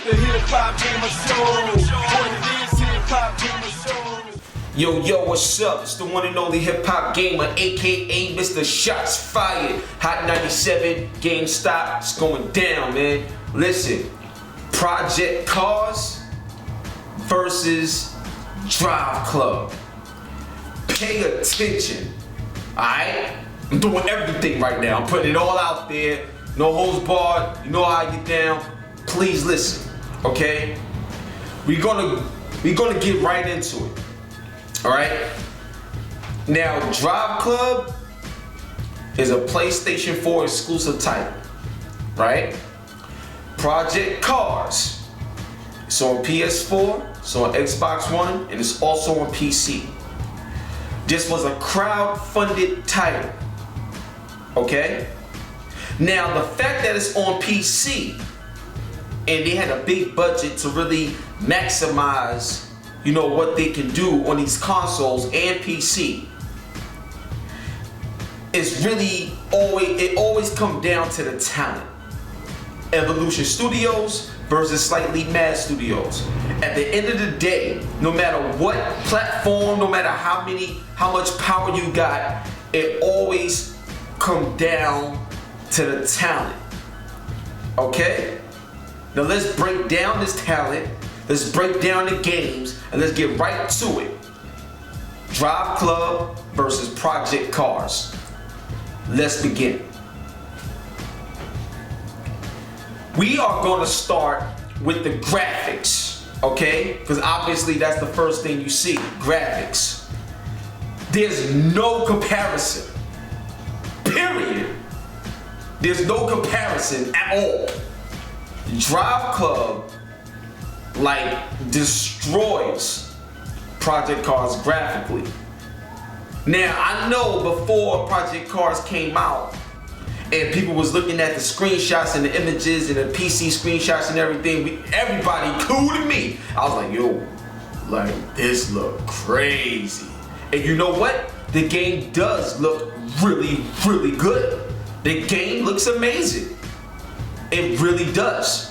the HipHopGamer Show. What it is, HipHopGamer Show. Yo, what's up? It's the one and only HipHopGamer, aka Mr. Shots Fired. Hot 97, GameStop, it's going down, man. Listen, Project Cars versus Driveclub. Pay attention, alright? I'm doing everything right now. I'm putting it all out there. No holds barred. You know how I get down. Please listen, okay? We're gonna get right into it. Alright? Now, Driveclub is a PlayStation 4 exclusive title. Right? Project Cars. It's on PS4, it's on Xbox One, and it's also on PC. This was a crowd-funded title. Okay? Now, the fact that it's on PC and they had a big budget to really maximize, you know, what they can do on these consoles and PC, it's really always come down to the talent. Evolution Studios versus Slightly Mad Studios. At the end of the day, no matter what platform, no matter how much power you got, it always come down to the talent. Okay? Now let's break down this talent. Let's break down the games and let's get right to it. Driveclub versus Project Cars. Let's begin. We are going to start with the graphics, okay? Because obviously that's the first thing you see, graphics. There's no comparison, period. There's no comparison at all. Driveclub destroys Project Cars graphically. Now, I know before Project Cars came out and people was looking at the screenshots and the images and the PC screenshots and everything, everybody, including me, I was like, yo, this look crazy. And you know what? The game does look really, really good. The game looks amazing. It really does.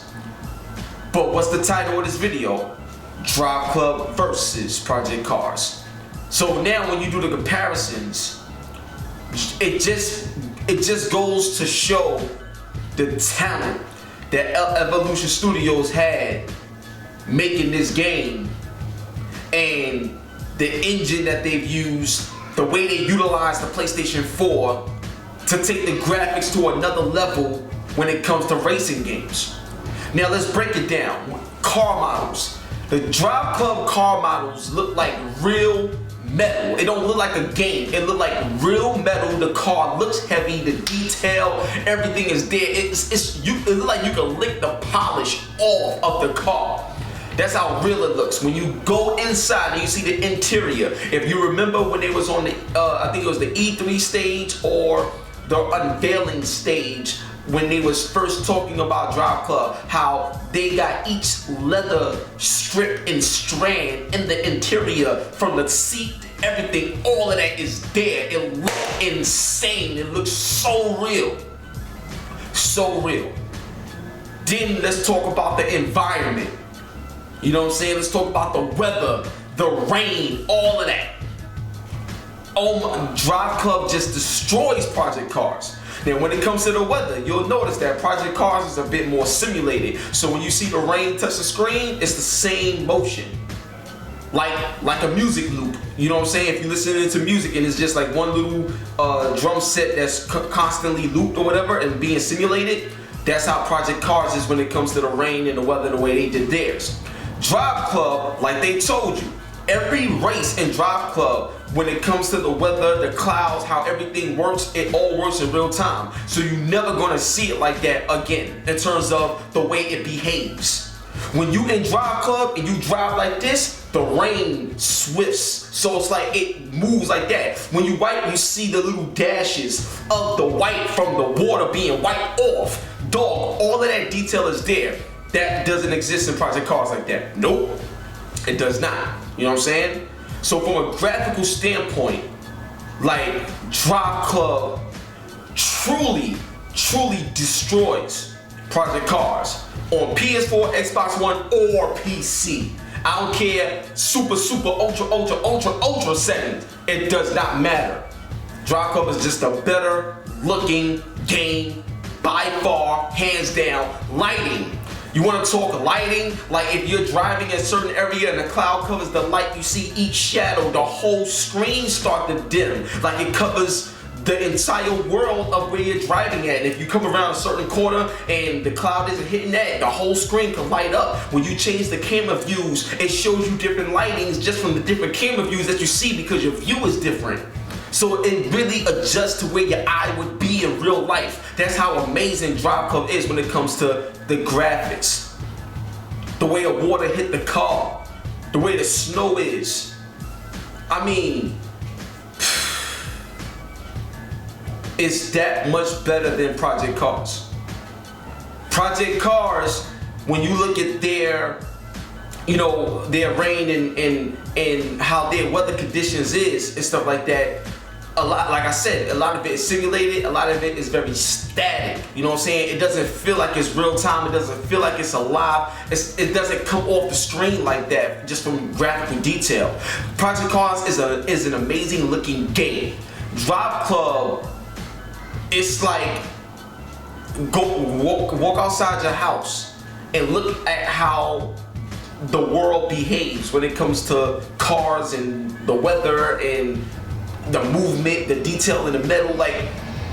But what's the title of this video? Driveclub versus Project Cars. So now when you do the comparisons, it just goes to show the talent that Evolution Studios had making this game and the engine that they've used, the way they utilize the PlayStation 4 to take the graphics to another level when it comes to racing games. Now let's break it down. Car models. The Driveclub car models look like real metal. It don't look like a game. It look like real metal. The car looks heavy. The detail, everything is there. It looks like you can lick the polish off of the car. That's how real it looks. When you go inside and you see the interior. If you remember when they was on the, I think it was the E3 stage or the unveiling stage, when they was first talking about Driveclub, how they got each leather strip and strand in the interior, from the seat, everything, all of that is there. It looks insane. It looks so real. So real. Then let's talk about the environment. You know what I'm saying? Let's talk about the weather, the rain, all of that. Oh my, Driveclub just destroys Project Cars. Now when it comes to the weather, you'll notice that Project Cars is a bit more simulated. So when you see the rain touch the screen, it's the same motion. Like a music loop. You know what I'm saying? If you're listening to music and it's just like one little drum set that's constantly looped or whatever and being simulated, that's how Project Cars is when it comes to the rain and the weather, the way they did theirs. Driveclub, like they told you, every race in Driveclub, when it comes to the weather, the clouds, how everything works, it all works in real time. So you're never gonna see it like that again in terms of the way it behaves. When you in Driveclub and you drive like this, the rain swifts. So it's like it moves like that. When you wipe, you see the little dashes of the white from the water being wiped off. Dog, all of that detail is there. That doesn't exist in Project Cars like that. Nope, it does not. You know what I'm saying? So from a graphical standpoint, Driveclub truly destroys Project Cars on PS4, Xbox One, or PC. I don't care, super, ultra settings. It does not matter. Driveclub is just a better looking game by far, hands down. Lighting. You want to talk lighting? Like if you're driving in a certain area and the cloud covers the light, you see each shadow, the whole screen start to dim. Like it covers the entire world of where you're driving at. And if you come around a certain corner and the cloud isn't hitting that, the whole screen can light up. When you change the camera views, it shows you different lightings just from the different camera views that you see because your view is different. So it really adjusts to where your eye would be in real life. That's how amazing Driveclub is when it comes to the graphics. The way the water hit the car, the way the snow is. I mean, it's that much better than Project Cars. Project Cars, when you look at their, their rain and how their weather conditions is and stuff like that, a lot, like I said, a lot of it is simulated, a lot of it is very static. You know what I'm saying? It doesn't feel like it's real time, it doesn't feel like it's alive, it doesn't come off the screen like that just from graphical detail. Project Cars is an amazing looking game. Driveclub, it's like walk outside your house and look at how the world behaves when it comes to cars and the weather and the movement, the detail in the metal. Like,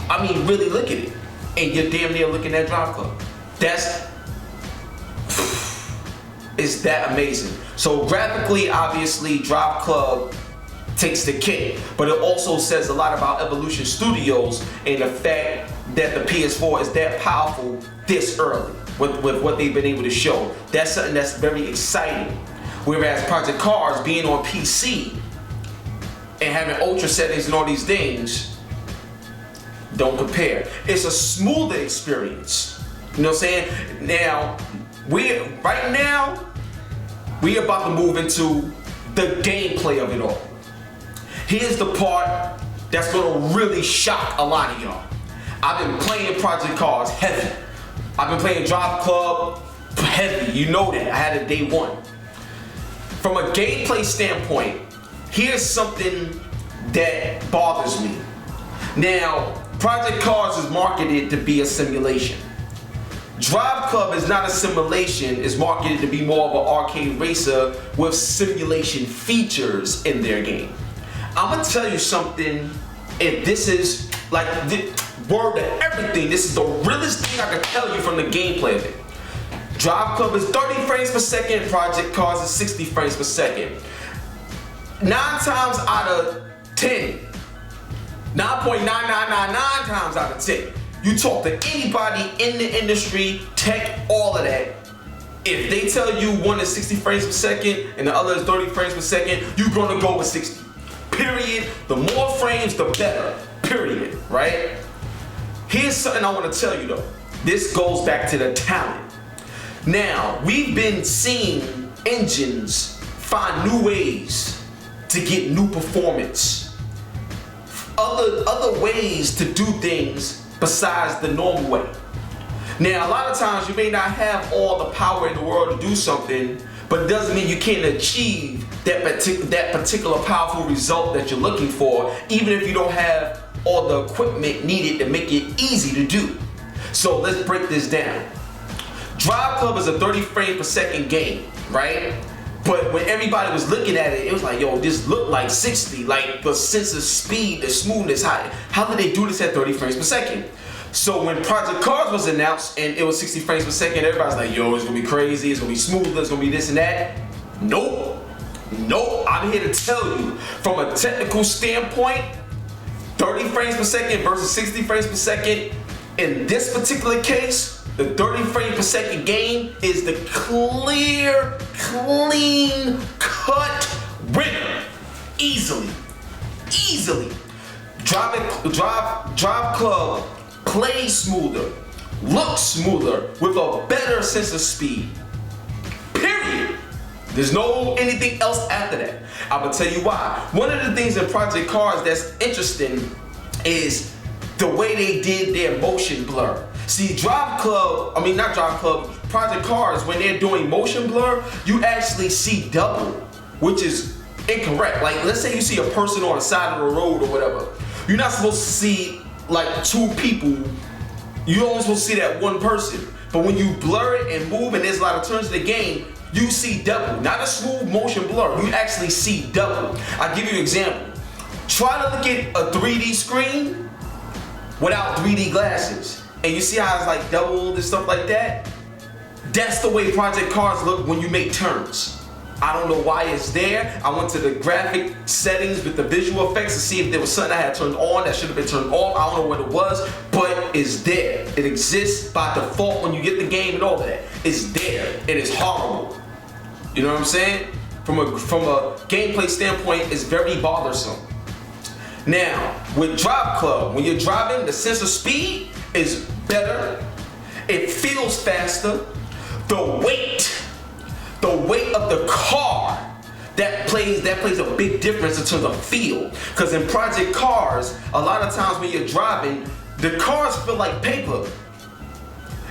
I mean, really look at it, and you're damn near looking at Driveclub. It's that amazing. So graphically, obviously, Driveclub takes the cake, but it also says a lot about Evolution Studios and the fact that the PS4 is that powerful this early with what they've been able to show. That's something that's very exciting. Whereas Project Cars being on PC and having ultra settings and all these things don't compare. It's a smoother experience. You know what I'm saying? Now, we're about to move into the gameplay of it all. Here's the part that's gonna really shock a lot of y'all. I've been playing Project Cars heavy. I've been playing Driveclub heavy, you know that. I had it day one. From a gameplay standpoint, here's something that bothers me. Now, Project Cars is marketed to be a simulation. Driveclub is not a simulation, it's marketed to be more of an arcade racer with simulation features in their game. I'm gonna tell you something, if this is like the word to everything, this is the realest thing I can tell you from the gameplay of it. Driveclub is 30 frames per second, Project Cars is 60 frames per second. 9 times out of 10, 9.9999 times out of 10, you talk to anybody in the industry, tech, all of that, if they tell you one is 60 frames per second and the other is 30 frames per second, you're gonna go with 60. Period. The more frames, the better. Period. Right? Here's something I want to tell you though. This goes back to the talent. Now, we've been seeing engines find new ways to get new performance. Other ways to do things besides the normal way. Now, a lot of times you may not have all the power in the world to do something, but it doesn't mean you can't achieve that particular powerful result that you're looking for, even if you don't have all the equipment needed to make it easy to do. So let's break this down. Driveclub is a 30 frame per second game, right? But when everybody was looking at it, it was like, yo, this looked like 60, like the sense of speed, the smoothness, how did they do this at 30 frames per second? So when Project Cars was announced and it was 60 frames per second, everybody's like, yo, it's gonna be crazy, it's gonna be smooth, it's gonna be this and that. Nope. I'm here to tell you, from a technical standpoint, 30 frames per second versus 60 frames per second, in this particular case, the 30 frames per second game is the clear, clean cut winner. Easily. Driveclub plays smoother, looks smoother, with a better sense of speed. Period. There's no anything else after that. I'm gonna tell you why. One of the things in Project Cars that's interesting is the way they did their motion blur. See, Drive Club, I mean not Drive Club, Project Cars, when they're doing motion blur, you actually see double, which is incorrect. Like, let's say you see a person on the side of the road or whatever. You're not supposed to see like two people. You're only supposed to see that one person. But when you blur it and move and there's a lot of turns in the game, you see double. Not a smooth motion blur, you actually see double. I'll give you an example. Try to look at a 3D screen without 3D glasses. And you see how it's like double and stuff like that? That's the way Project Cars look when you make turns. I don't know why it's there. I went to the graphic settings with the visual effects to see if there was something I had turned on that should have been turned off. I don't know what it was, but it's there. It exists by default when you get the game and all that. It's there. It is horrible. You know what I'm saying? From a gameplay standpoint, it's very bothersome. Now, with Driveclub, when you're driving, the sense of speed is better. It feels faster. The weight of the car, that plays a big difference in terms of feel. Because in Project Cars, a lot of times when you're driving, the cars feel like paper.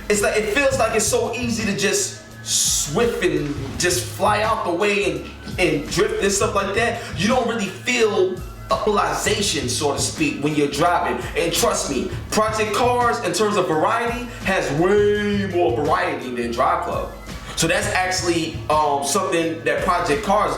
It's like, it feels like it's so easy to just swift and just fly out the way and drift and stuff like that. You don't really feel realization, so to speak, when you're driving. And trust me, Project Cars, in terms of variety, has way more variety than Driveclub. So that's actually something that Project Cars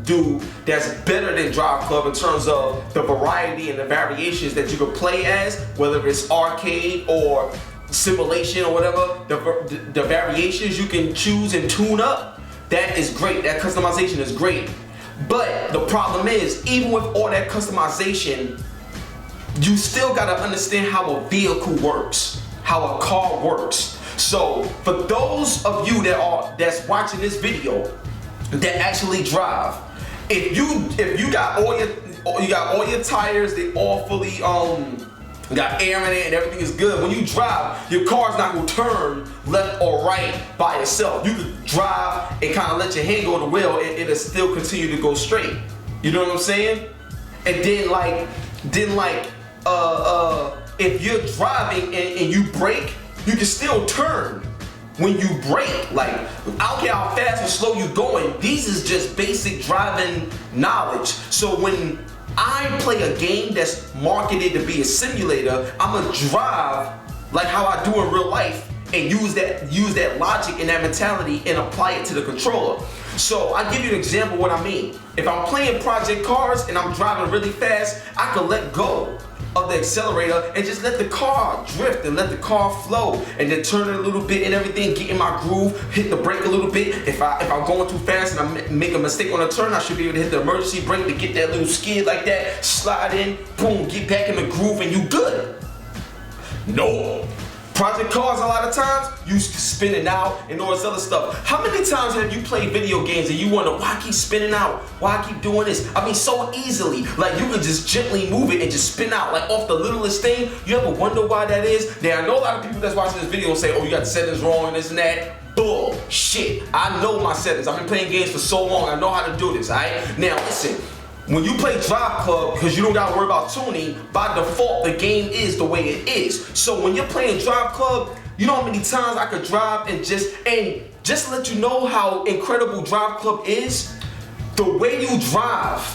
do that's better than Driveclub in terms of the variety and the variations that you can play as, whether it's arcade or simulation or whatever. The variations you can choose and tune up, that is great. That customization is great. But the problem is, even with all that customization, you still gotta understand how a vehicle works, how a car works. So for those of you that's watching this video that actually drive, if you got all your tires, they all fully got air in it and everything is good. When you drive, your car's not gonna turn left or right by itself. You can drive and kind of let your hand go to the wheel and it'll still continue to go straight. You know what I'm saying? And then if you're driving and you brake, you can still turn when you brake. Like, I don't care how fast or slow you're going, these is just basic driving knowledge. So when I play a game that's marketed to be a simulator, I'ma drive like how I do in real life and use that logic and that mentality and apply it to the controller. So I give you an example of what I mean. If I'm playing Project Cars and I'm driving really fast, I can let go of the accelerator and just let the car drift and let the car flow, and then turn it a little bit and everything, get in my groove, hit the brake a little bit. If I'm going too fast and I make a mistake on a turn, I should be able to hit the emergency brake to get that little skid like that, slide in, boom, get back in the groove, and you good. No. Project Cars, a lot of times, you spinning out and all this other stuff. How many times have you played video games and you wonder, why I keep spinning out? Why I keep doing this? I mean, so easily. Like, you can just gently move it and just spin out, like off the littlest thing. You ever wonder why that is? Now, I know a lot of people that's watching this video say, oh, you got the settings wrong and this and that. Bullshit. I know my settings. I've been playing games for so long. I know how to do this, all right? Now, listen. When you play Driveclub, because you don't gotta worry about tuning, by default, the game is the way it is. So when you're playing Driveclub, you know how many times I could drive and just let you know how incredible Driveclub is? The way you drive,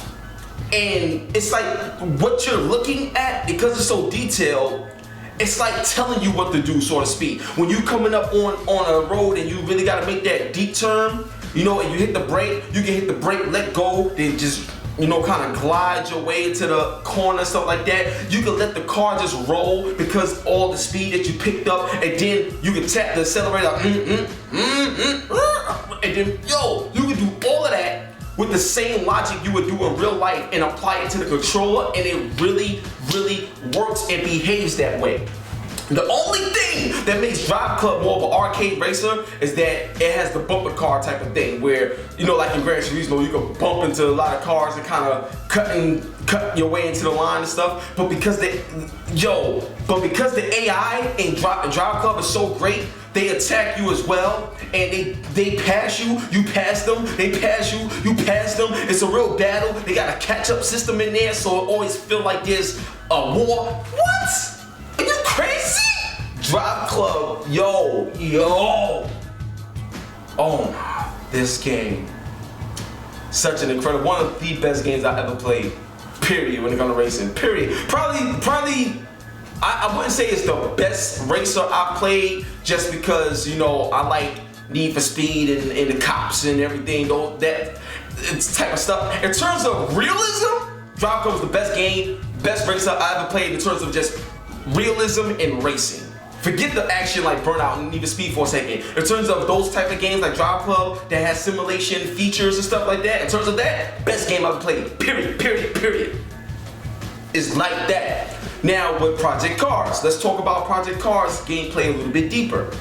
and it's like what you're looking at, because it's so detailed, it's like telling you what to do, so to speak. When you coming up on a road and you really gotta make that deep turn, you know, and you hit the brake, you can hit the brake, let go, then just, you know, kind of glide your way into the corner, stuff like that. You can let the car just roll because all the speed that you picked up, and then you can tap the accelerator, and then, yo, you can do all of that with the same logic you would do in real life and apply it to the controller, and it really, really works and behaves that way. The only thing that makes Driveclub more of an arcade racer is that it has the bumper car type of thing, where, you know, like in Gran Turismo, you can bump into a lot of cars and kind of cut your way into the line and stuff. But because the AI in Driveclub is so great, they attack you as well, and they pass you, you pass them, they pass you, you pass them. It's a real battle. They got a catch-up system in there, so it always feel like there's a war. What? Are you crazy? Driveclub, yo. Oh, this game. Such an incredible, one of the best games I ever played, period, when it comes to racing, period. Probably, I wouldn't say it's the best racer I played just because, you know, I like Need for Speed and the cops and everything, that type of stuff. In terms of realism, Driveclub was the best game, best racer I ever played in terms of just realism and racing. Forget the action like Burnout and Need for Speed for a second. In terms of those type of games like Driveclub that has simulation features and stuff like that, in terms of that, best game I've played, period. It's like that. Now with Project Cars, let's talk about Project Cars gameplay a little bit deeper.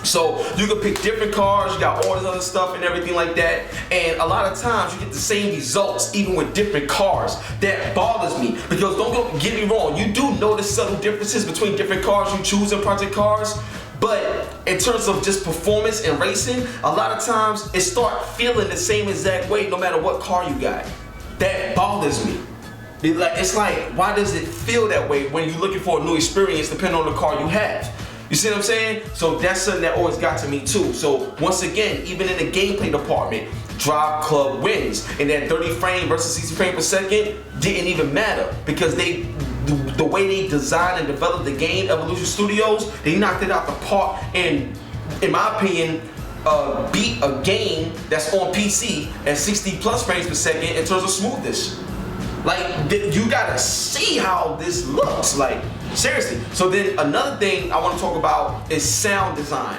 So you can pick different cars, you got all this other stuff and everything like that, and a lot of times you get the same results even with different cars. That bothers me because don't get me wrong, you do notice subtle differences between different cars you choose in Project Cars, but in terms of just performance and racing, a lot of times it start feeling the same exact way no matter what car you got. That bothers me. It's like, why does it feel that way when you're looking for a new experience depending on the car you have? You see what I'm saying? So that's something that always got to me too. So once again, even in the gameplay department, Driveclub wins. And that 30 frame versus 60 frame per second didn't even matter because the way they designed and developed the game, Evolution Studios, they knocked it out the park and, in my opinion, beat a game that's on PC at 60 plus frames per second in terms of smoothness. Like, you gotta see how this looks, like, seriously. So then another thing I want to talk about is sound design.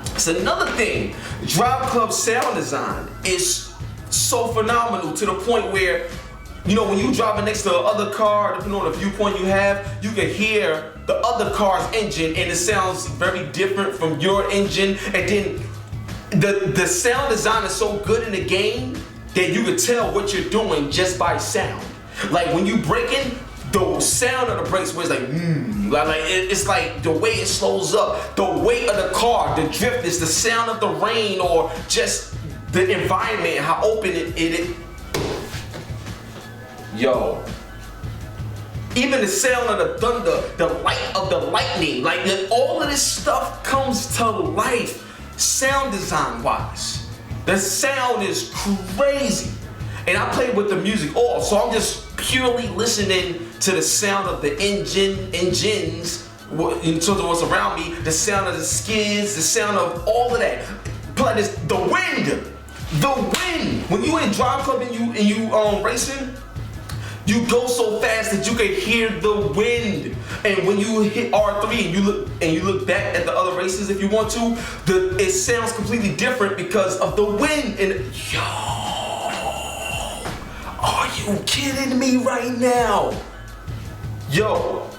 It's another thing. Driveclub sound design is so phenomenal to the point where, you know, when you driving next to another car, depending on the viewpoint you have, you can hear the other car's engine and it sounds very different from your engine. And then the sound design is so good in the game that you can tell what you're doing just by sound. Like when you braking, the sound of the brakes was like, it's like the way it slows up, the weight of the car, the driftness, the sound of the rain, or just the environment, how open it. Yo. Even the sound of the thunder, the light of the lightning, like all of this stuff comes to life, sound design wise. The sound is crazy. And I played with the music off, so I'm just purely listening to the sound of the engines, in terms of what's around me, the sound of the skids, the sound of all of that. Plus the wind. When you in Driveclub and you racing, you go so fast that you can hear the wind. And when you hit R3 and you look back at the other races if you want to, it sounds completely different because of the wind. And yo. Are you kidding me right now? Yo,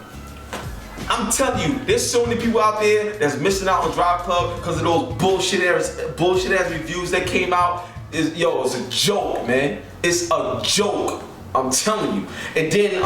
I'm telling you, there's so many people out there that's missing out on Driveclub because of those bullshit ass reviews that came out. It's a joke, man. It's a joke. I'm telling you. And then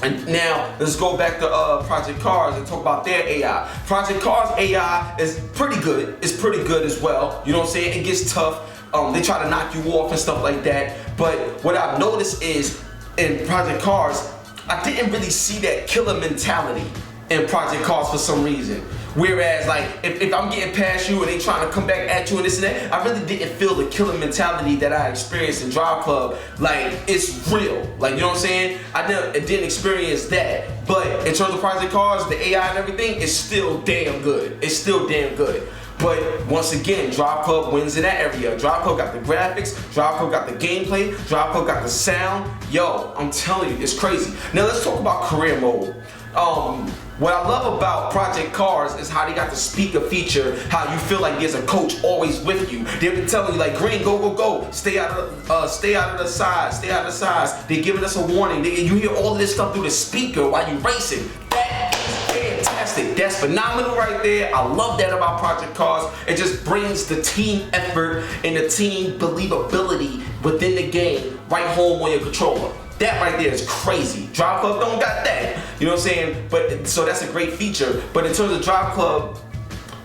and now let's go back to Project Cars and talk about their AI. Project Cars AI is pretty good. It's pretty good as well. You know what I'm saying? It gets tough. They try to knock you off and stuff like that. But what I've noticed is in Project Cars, I didn't really see that killer mentality in Project Cars for some reason. Whereas, like, if I'm getting past you and they trying to come back at you and this and that, I really didn't feel the killer mentality that I experienced in Driveclub. Like, it's real. Like, you know what I'm saying? I didn't experience that. But in terms of Project Cars, the AI and everything, it's still damn good. It's still damn good. But once again, Driveclub wins in that area. Driveclub got the graphics, Driveclub got the gameplay, Driveclub got the sound. Yo, I'm telling you, it's crazy. Now let's talk about career mode. What I love about Project Cars is how they got the speaker feature, how you feel like there's a coach always with you. They've been telling you like, green, go, stay out of the sides, They're giving us a warning. You hear all of this stuff through the speaker while you racing. That is fantastic. That's phenomenal right there. I love that about Project Cars. It just brings the team effort and the team believability within the game right home on your controller. That right there is crazy. Driveclub don't got that. You know what I'm saying? But so that's a great feature. But in terms of Driveclub,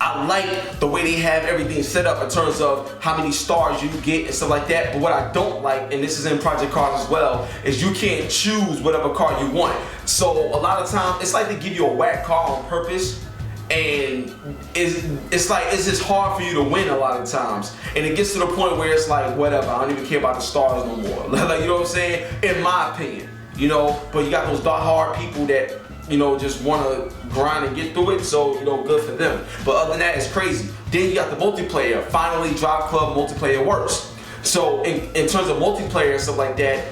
I like the way they have everything set up in terms of how many stars you get and stuff like that. But what I don't like, and this is in Project Cars as well, is you can't choose whatever car you want. So a lot of times, it's like they give you a whack car on purpose. and it's like it's just hard for you to win a lot of times, and it gets to the point where it's like whatever, I don't even care about the stars no more. Like, you know what I'm saying? In my opinion, you know. But you got those die-hard people that, you know, just want to grind and get through it, so, you know, good for them. But other than that, it's crazy. Then you got the multiplayer. Finally, Driveclub multiplayer works. So in terms of multiplayer and stuff like that,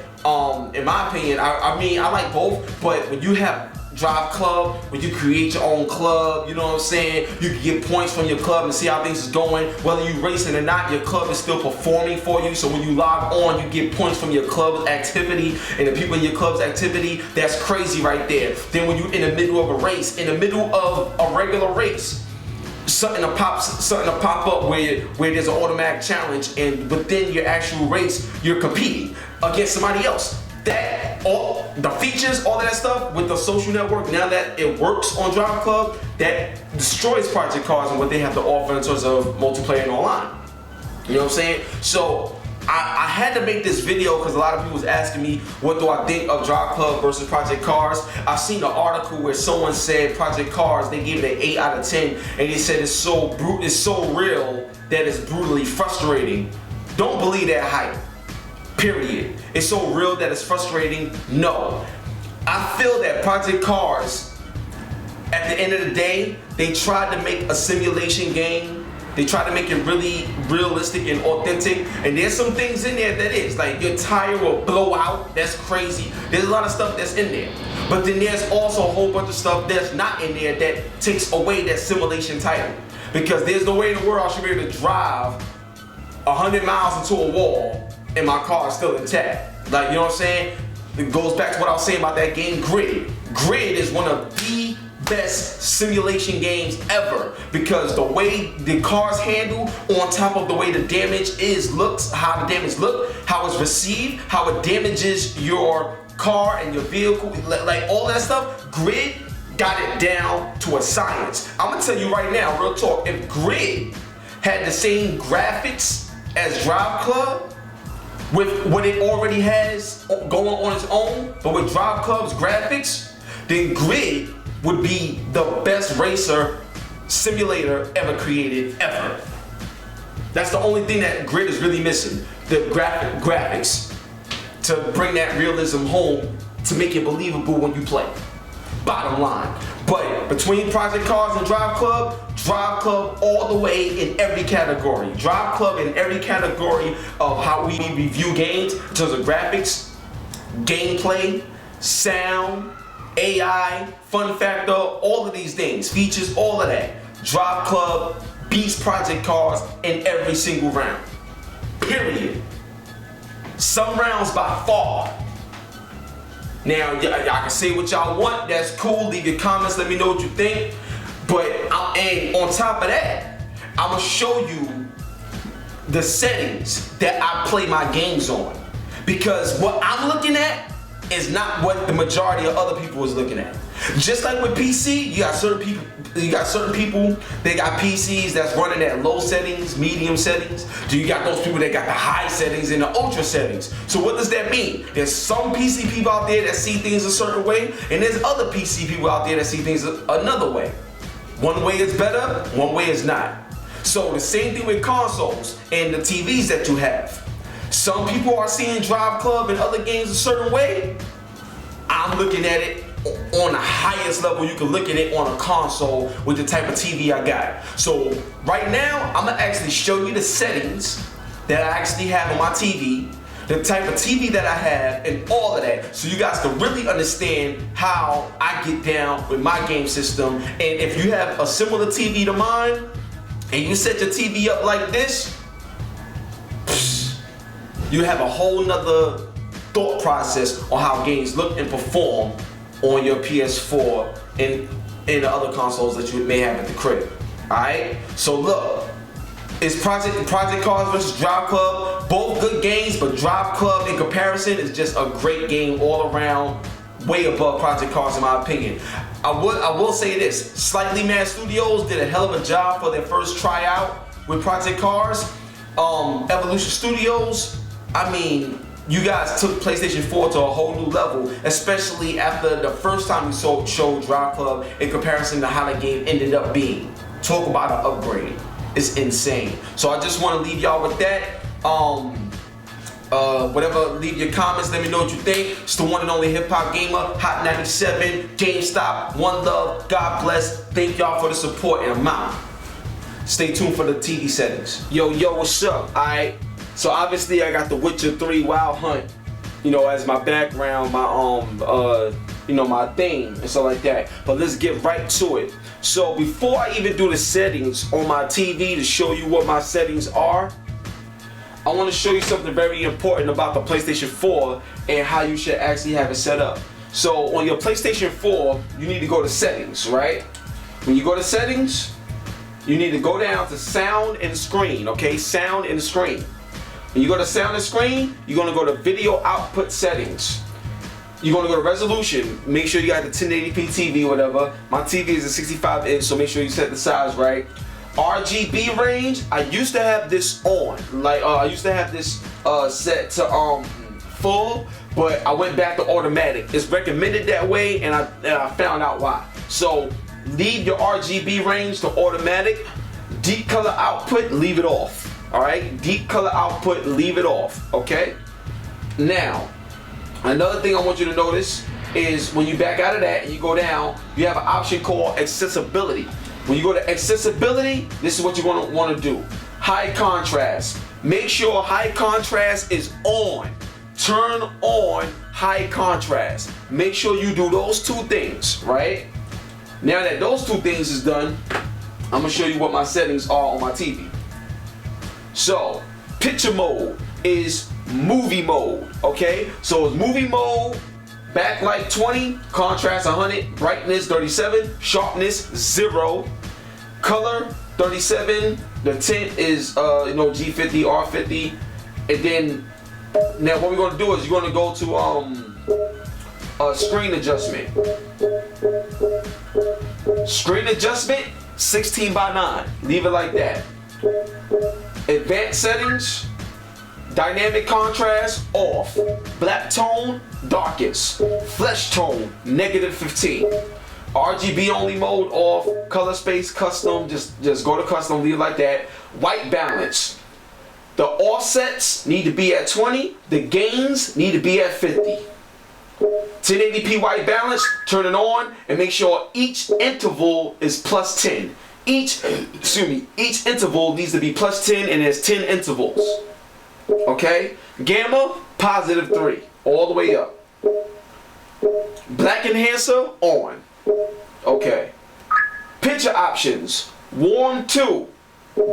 in my opinion, I mean, I like both, but when you have Driveclub, when you create your own club, you know what I'm saying? You can get points from your club and see how things is going. Whether you racing or not, your club is still performing for you. So when you log on, you get points from your club's activity, and the people in your club's activity, that's crazy right there. Then when you're in the middle of a race, in the middle of a regular race, something to pop up where there's an automatic challenge, and within your actual race, you're competing against somebody else. That, all the features, all that stuff with the social network, now that it works on Driveclub, that destroys Project Cars and what they have to offer in terms of multiplayer and online. You know what I'm saying? So I had to make this video because a lot of people was asking me, what do I think of Driveclub versus Project Cars? I've seen an article where someone said Project Cars, they gave it an 8 out of 10, and they said it's so real that it's brutally frustrating. Don't believe that hype. Period. It's so real that it's frustrating? No. I feel that Project Cars, at the end of the day, they tried to make a simulation game. They tried to make it really realistic and authentic. And there's some things in there that is, like your tire will blow out. That's crazy. There's a lot of stuff that's in there. But then there's also a whole bunch of stuff that's not in there that takes away that simulation title. Because there's no way in the world I should be able to drive 100 miles into a wall and my car is still intact. Like, you know what I'm saying? It goes back to what I was saying about that game, Grid. Grid is one of the best simulation games ever, because the way the cars handle, on top of the way the damage looks, how the damage look, how it's received, how it damages your car and your vehicle, like all that stuff, Grid got it down to a science. I'm gonna tell you right now, real talk, if Grid had the same graphics as Driveclub, with what it already has going on its own, but with Driveclub's graphics, then Grid would be the best racer simulator ever created, ever. That's the only thing that Grid is really missing, the graphics, to bring that realism home, to make it believable when you play. Bottom line. But between Project Cars and Driveclub all the way in every category. Driveclub in every category of how we review games in terms of graphics, gameplay, sound, AI, fun factor, all of these things, features, all of that. Driveclub beats Project Cars in every single round. Period. Some rounds by far. Now, y'all can say what y'all want, that's cool, leave your comments, let me know what you think. But, and on top of that, I'm gonna show you the settings that I play my games on. Because what I'm looking at is not what the majority of other people is looking at. Just like with PC, you got certain people, they got PCs that's running at low settings, medium settings. You got those people that got the high settings and the ultra settings. So what does that mean? There's some PC people out there that see things a certain way, and there's other PC people out there that see things another way. One way is better, one way is not. So the same thing with consoles and the TVs that you have. Some people are seeing Driveclub and other games a certain way. I'm looking at it on the highest level you can look at it on a console with the type of TV I got. So right now, I'm gonna actually show you the settings that I actually have on my TV, the type of TV that I have, and all of that, so you guys can really understand how I get down with my game system. And if you have a similar TV to mine, and you set your TV up like this, you have a whole nother thought process on how games look and perform on your PS4 and the other consoles that you may have at the crib. Alright? So look, it's Project Cars versus Driveclub. Both good games, but Driveclub in comparison is just a great game all around, way above Project Cars in my opinion. I will say this, Slightly Mad Studios did a hell of a job for their first tryout with Project Cars. Evolution Studios, I mean, you guys took PlayStation 4 to a whole new level, especially after the first time we showed Driveclub in comparison to how the game ended up being. Talk about an upgrade. It's insane. So I just want to leave y'all with that. Leave your comments, let me know what you think. It's the one and only HipHopGamer, Hot 97, GameStop, one love, God bless. Thank y'all for the support, and I'm out. Stay tuned for the TV settings. Yo, what's up? Alright. So obviously I got the Witcher 3 Wild Hunt, as my background, my my theme and stuff like that. But let's get right to it. So before I even do the settings on my TV to show you what my settings are, I want to show you something very important about the PlayStation 4 and how you should actually have it set up. So on your PlayStation 4, you need to go to settings, right? When you go to settings, you need to go down to sound and screen, okay? Sound and screen. When you go to sound and screen, you're going to go to video output settings. You're going to go to resolution. Make sure you got the 1080p TV or whatever. My TV is a 65 inch, so make sure you set the size right. RGB range, I used to have this on. I used to have this set to full, but I went back to automatic. It's recommended that way, and I found out why. So leave your RGB range to automatic. Deep color output, leave it off. Alright, deep color output, leave it off, okay? Now, another thing I want you to notice is when you back out of that and you go down, you have an option called accessibility. When you go to accessibility, this is what you're going to want to do. High contrast. Make sure high contrast is on. Turn on high contrast. Make sure you do those two things, right? Now that those two things is done, I'm going to show you what my settings are on my TV. So, picture mode is movie mode, okay? So it's movie mode, backlight 20, contrast 100, brightness 37, sharpness 0, color 37, the tint is G50, R50, and then now what we're gonna do is you're gonna go to screen adjustment. Screen adjustment 16:9. Leave it like that. Advanced settings, dynamic contrast off, black tone darkest, flesh tone -15, RGB only mode off, color space custom, just go to custom, leave it like that. White balance, the offsets need to be at 20, the gains need to be at 50. 1080p white balance, turn it on and make sure each interval is +10. Each interval needs to be +10, and there's 10 intervals. Okay? Gamma, +3, all the way up. Black enhancer, on. Okay. Picture options, warm 2,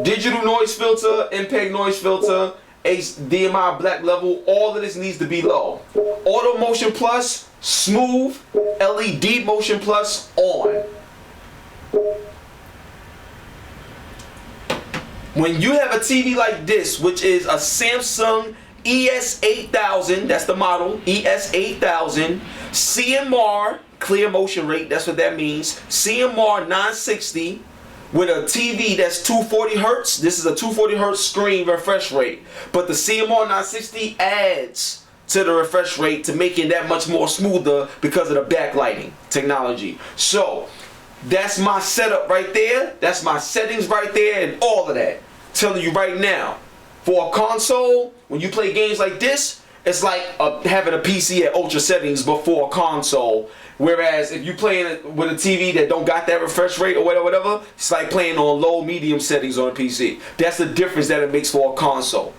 digital noise filter, MPEG noise filter, HDMI black level, all of this needs to be low. Auto motion plus, smooth, LED motion plus, on. When you have a TV like this, which is a Samsung ES8000, that's the model, ES8000, CMR, clear motion rate, that's what that means, CMR 960, with a TV that's 240 Hertz, this is a 240 Hertz screen refresh rate, but the CMR 960 adds to the refresh rate to make it that much more smoother because of the backlighting technology. So, that's my setup right there. That's my settings right there and all of that. Telling you right now, for a console, when you play games like this, it's like having a PC at ultra settings before a console. Whereas if you playing with a TV that don't got that refresh rate or whatever, it's like playing on low, medium settings on a PC. That's the difference that it makes for a console.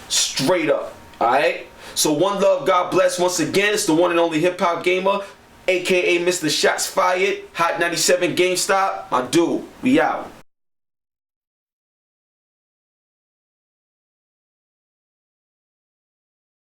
Straight up, alright? So one love, God bless. Once again, it's the one and only HipHopGamer, aka Mr. Shots Fired, Hot 97 GameStop. My dude, we out.